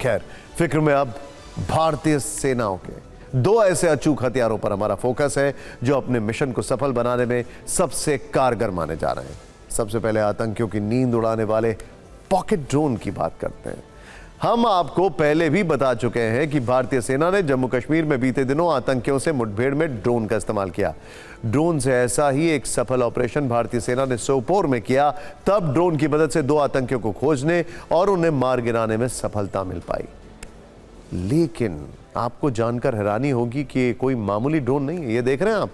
खैर, फिक्र में अब भारतीय सेनाओं के दो ऐसे अचूक हथियारों पर हमारा फोकस है जो अपने मिशन को सफल बनाने में सबसे कारगर माने जा रहे हैं। सबसे पहले आतंकियों की नींद उड़ाने वाले पॉकेट ड्रोन की बात करते हैं। हम आपको पहले भी बता चुके हैं कि भारतीय सेना ने जम्मू कश्मीर में बीते दिनों आतंकियों से मुठभेड़ में ड्रोन का इस्तेमाल किया। ड्रोन से ऐसा ही एक सफल ऑपरेशन भारतीय सेना ने सोपोर में किया। तब ड्रोन की मदद से दो आतंकियों को खोजने और उन्हें मार गिराने में सफलता मिल पाई। लेकिन आपको जानकर हैरानी होगी कि ये कोई मामूली ड्रोन नहीं है। ये देख रहे हैं आप,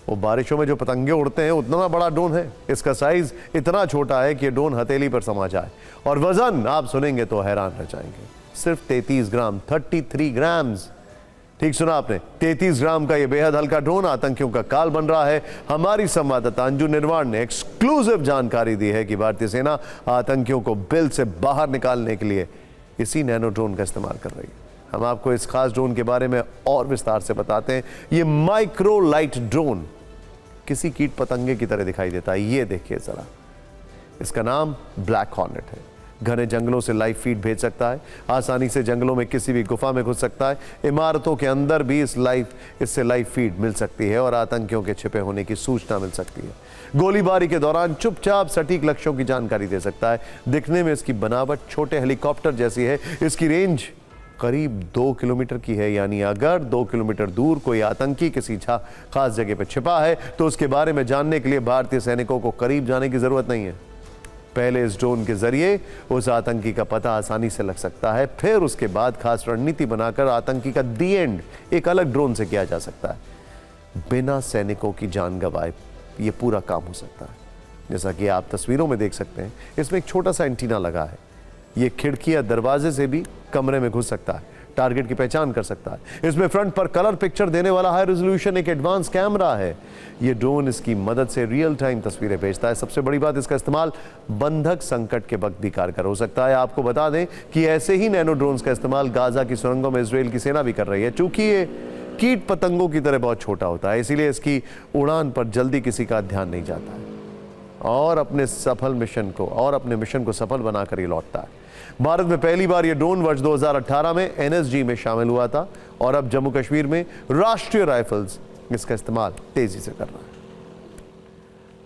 वो बारिशों में जो पतंगे उड़ते हैं उतना बड़ा ड्रोन है। इसका साइज इतना छोटा है कि ये ड्रोन हथेली पर समा जाए, और वजन आप सुनेंगे तो हैरान रह जाएंगे, सिर्फ 33 ग्राम, 33 ग्राम्स। ठीक सुना आपने, 33 ग्राम का ये बेहद हल्का ड्रोन आतंकियों का काल बन रहा है। हमारी संवाददाता अंजू निर्वाण ने एक्सक्लूसिव जानकारी दी है कि भारतीय सेना आतंकियों को बिल से बाहर निकालने के लिए इसी नैनो ड्रोन का इस्तेमाल कर रही है। हम आपको इस खास ड्रोन के बारे में और विस्तार से बताते हैं। ये माइक्रो लाइट ड्रोन किसी कीट पतंगे की तरह दिखाई देता है। ये देखिए जरा, इसका नाम ब्लैक हॉर्नेट है। घने जंगलों से लाइव फीड भेज सकता है, आसानी से जंगलों में किसी भी गुफा में घुस सकता है, इमारतों के अंदर भी इससे लाइव फीड मिल सकती है और आतंकियों के छिपे होने की सूचना मिल सकती है। गोलीबारी के दौरान चुपचाप सटीक लक्ष्यों की जानकारी दे सकता है। दिखने में इसकी बनावट छोटे हेलीकॉप्टर जैसी है। इसकी रेंज करीब 2 किलोमीटर की है, यानी अगर 2 किलोमीटर दूर कोई आतंकी किसी खास जगह पर छिपा है तो उसके बारे में जानने के लिए भारतीय सैनिकों को करीब जाने की जरूरत नहीं है। पहले इस ड्रोन के जरिए उस आतंकी का पता आसानी से लग सकता है, फिर उसके बाद खास रणनीति बनाकर आतंकी का दी एंड एक अलग ड्रोन से किया जा सकता है। बिना सैनिकों की जान गंवाए ये पूरा काम हो सकता है। जैसा कि आप तस्वीरों में देख सकते हैं, इसमें एक छोटा सा एंटीना लगा है। ये खिड़की या दरवाजे से भी कमरे में घुस सकता है, टारगेट की पहचान कर सकता है। इसमें फ्रंट पर कलर पिक्चर देने वाला हाई रेजोल्यूशन एक एडवांस कैमरा है। ये ड्रोन इसकी मदद से रियल टाइम तस्वीरें भेजता है। सबसे बड़ी बात, इसका इस्तेमाल बंधक संकट के वक्त भी कारगर हो सकता है। आपको बता दें कि ऐसे ही नैनो ड्रोन्स का इस्तेमाल गाजा की सुरंगों में इजराइल की सेना भी कर रही है। चूंकि ये कीट पतंगों की तरह बहुत छोटा होता है, इसीलिए इसकी उड़ान पर जल्दी किसी का ध्यान नहीं जाता है और अपने मिशन को सफल बनाकर ये लौटता है। भारत में पहली बार यह ड्रोन वर्ष 2018 में एनएसजी में शामिल हुआ था और अब जम्मू कश्मीर में राष्ट्रीय राइफल्स इसका इस्तेमाल तेजी से कर रहा है।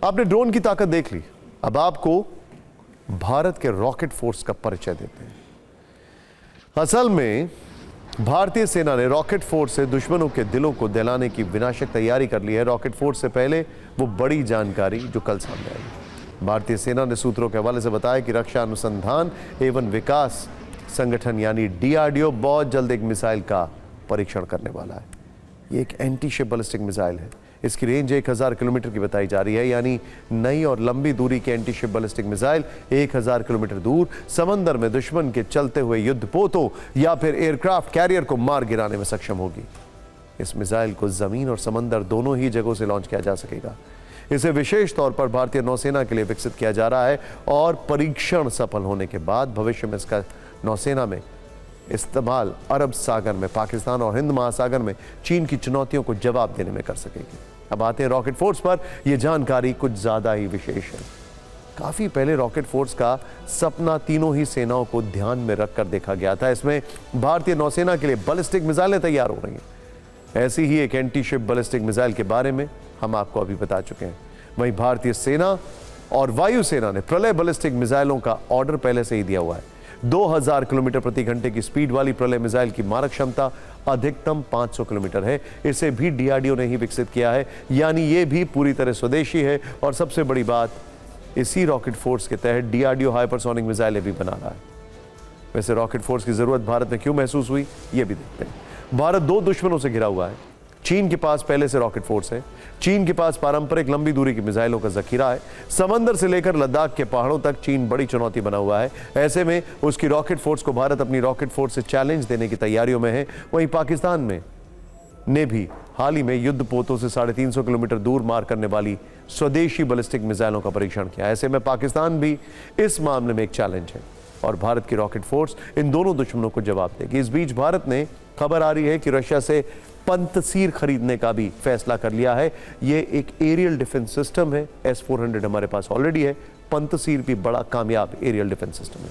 आपने ड्रोन की ताकत देख ली, अब आपको भारत के रॉकेट फोर्स का परिचय देते हैं। असल में भारतीय सेना ने रॉकेट फोर्स से दुश्मनों के दिलों को दहलाने की विनाशक तैयारी कर ली है। रॉकेट फोर्स से पहले वो बड़ी जानकारी जो कल सामने आई। भारतीय सेना ने सूत्रों के हवाले से बताया कि रक्षा अनुसंधान एवं विकास संगठन यानी डीआरडीओ बहुत जल्द एक मिसाइल का परीक्षण करने वाला है। ये एक एंटी शिप बैलिस्टिक मिसाइल है। इसकी रेंज 1000 किलोमीटर की बताई जा रही है, यानी नई और लंबी दूरी की anti ship ballistic missile 1000 kilometre दूर समंदर में दुश्मन के चलते हुए युद्धपोतों या फिर एयरक्राफ्ट कैरियर को मार गिराने में सक्षम होगी। इस मिसाइल को जमीन और समंदर दोनों ही जगहों से लॉन्च किया जा सकेगा। इसे विशेष तौर पर भारतीय नौसेना के लिए विकसित किया जा रहा है और परीक्षण सफल होने के बाद भविष्य में इसका नौसेना में इस्तेमाल अरब सागर में, पाकिस्तान और हिंद महासागर में चीन की चुनौतियों को जवाब देने में कर सकेगी। अब आते हैं रॉकेट फोर्स पर। यह जानकारी कुछ ज्यादा ही विशेष है। काफी पहले रॉकेट फोर्स का सपना तीनों ही सेनाओं को ध्यान में रखकर देखा गया था। इसमें भारतीय नौसेना के लिए बैलिस्टिक मिसाइलें तैयार हो रही हैं। ऐसी ही एक एंटी शिप बैलिस्टिक मिसाइल के बारे में हम आपको अभी बता चुके हैं। वहीं भारतीय सेना और वायुसेना ने प्रलय बैलिस्टिक मिसाइलों का ऑर्डर पहले से ही दिया हुआ है। 2000 किलोमीटर प्रति घंटे की स्पीड वाली प्रलय मिसाइल की मारक क्षमता अधिकतम 500 किलोमीटर है। इसे भी डीआरडीओ ने ही विकसित किया है, यानी ये भी पूरी तरह स्वदेशी है। और सबसे बड़ी बात, इसी रॉकेट फोर्स के तहत डीआरडीओ हाइपरसोनिक मिसाइलें भी बना रहा है। वैसे रॉकेट फोर्स की जरूरत भारत में क्यों महसूस हुई, ये भी देखते हैं। भारत दो दुश्मनों से घिरा हुआ है। चीन के पास पहले से रॉकेट फोर्स है। चीन के पास पारंपरिक लंबी दूरी की मिसाइलों का जखीरा है। समंदर से लेकर लद्दाख के पहाड़ों तक चीन बड़ी चुनौती बना हुआ है। ऐसे में उसकी रॉकेट फोर्स को भारत अपनी रॉकेट फोर्स से चैलेंज देने की तैयारियों में है। वहीं पाकिस्तान ने भी हाल ही में युद्धपोतों से 350 किलोमीटर दूर मार करने वाली स्वदेशी बैलिस्टिक मिसाइलों का परीक्षण किया। ऐसे में पाकिस्तान भी इस मामले में एक चैलेंज है और भारत की रॉकेट फोर्स इन दोनों दुश्मनों को जवाब देगी। इस बीच भारत ने खबर आ रही है कि रशिया से पंतसीर खरीदने का भी फैसला कर लिया है। ये एक एरियल डिफेंस सिस्टम है। S-400 हमारे पास ऑलरेडी है। पंतसीर भी बड़ा कामयाब एरियल डिफेंस सिस्टम है।